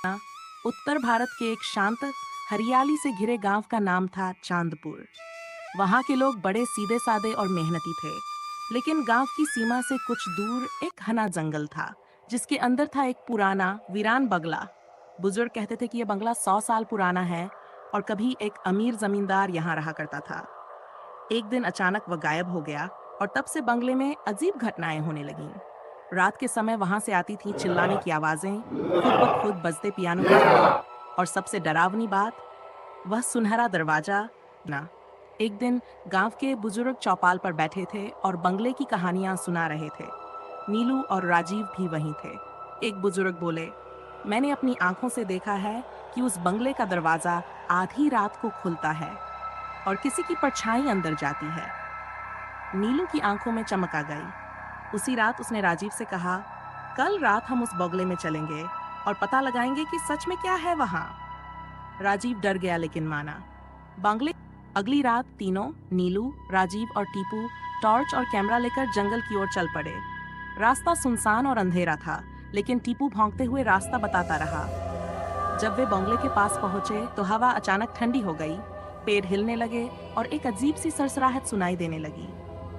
उत्तर भारत के एक शांत हरियाली से घिरे गांव का नाम था चांदपुर। वहां के लोग बड़े सीधे साधे और मेहनती थे। लेकिन गांव की सीमा से कुछ दूर एक घना जंगल था, जिसके अंदर था एक पुराना वीरान बंगला। बुजुर्ग कहते थे कि यह बंगला 100 साल पुराना है और कभी एक अमीर जमींदार यहाँ रहा करता था। एक दिन अचानक वह गायब हो गया और तब से बंगले में अजीब घटनाएं होने लगीं। रात के समय वहां से आती थी चिल्लाने की आवाजें, खुद ब खुद बजते पियानो की धुन, और सबसे डरावनी बात, वह सुनहरा दरवाजा ना। एक दिन गांव के बुजुर्ग चौपाल पर बैठे थे और बंगले की कहानियां सुना रहे थे। नीलू और राजीव भी वहीं थे। एक बुजुर्ग बोले, मैंने अपनी आंखों से देखा है कि उस बंगले का दरवाजा आधी रात को खुलता है और किसी की परछाई अंदर जाती है। नीलू की आंखों में चमक आ गई। उसी रात उसने राजीव से कहा, कल रात हम उस बंगले में चलेंगे और पता लगाएंगे कि सच में क्या है वहां। राजीव डर गया लेकिन माना। बंगले अगली रात तीनों, नीलू, राजीव और टीपू, टॉर्च और कैमरा लेकर जंगल की ओर चल पड़े। रास्ता सुनसान और अंधेरा था, लेकिन टीपू भौंकते हुए रास्ता बताता रहा। जब वे बंगले के पास पहुंचे तो हवा अचानक ठंडी हो गई, पेड़ हिलने लगे और एक अजीब सी सरसराहट सुनाई देने लगी।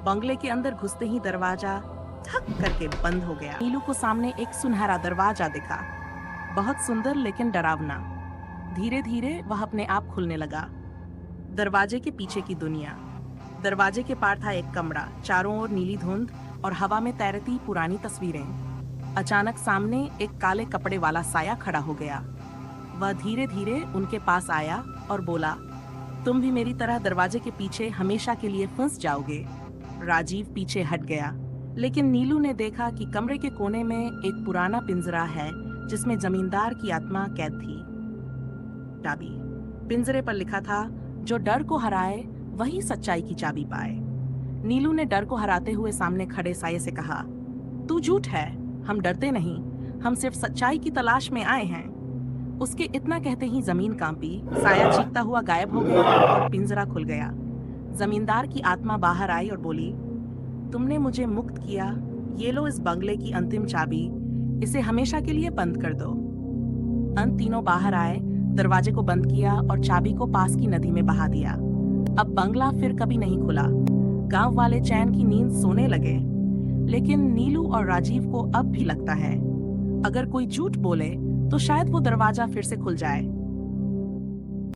बंगले के अंदर घुसते ही दरवाजा ठक करके बंद हो गया। नीलू को सामने एक सुनहरा दरवाजा दिखा, बहुत सुंदर लेकिन डरावना। धीरे धीरे वह अपने आप खुलने लगा। दरवाजे के पीछे की दुनिया। दरवाजे के पार था एक कमरा, चारों ओर नीली धुंध और हवा में तैरती पुरानी तस्वीरें। अचानक सामने एक काले कपड़े वाला साया खड़ा हो गया। वह धीरे धीरे उनके पास आया और बोला, तुम भी मेरी तरह दरवाजे के पीछे हमेशा के लिए फंस जाओगे। राजीव पीछे हट गया, लेकिन नीलू ने देखा कि कमरे के कोने में एक पुराना पिंजरा है जिसमें जमींदार की आत्मा कैद थी। चाबी। पिंजरे पर लिखा था, जो डर को हराए वही सच्चाई की चाबी पाए। नीलू ने डर को हराते हुए सामने खड़े साये से कहा, तू झूठ है, हम डरते नहीं, हम सिर्फ सच्चाई की तलाश में आए हैं। उसके इतना कहते ही जमीन कांपी, साया चीखता हुआ गायब हो गया और पिंजरा खुल गया। जमींदार की आत्मा बाहर आई और बोली, तुमने मुझे मुक्त किया, ये लो इस बंगले की अंतिम चाबी, इसे हमेशा के लिए बंद कर दो। अंत तीनों बाहर आए, दरवाजे को बंद किया और चाबी को पास की नदी में बहा दिया। अब बंगला फिर कभी नहीं खुला। गांव वाले चैन की नींद सोने लगे। लेकिन नीलू और राजीव को अब भी लगता है, अगर कोई झूठ बोले तो शायद वो दरवाजा फिर से खुल जाए।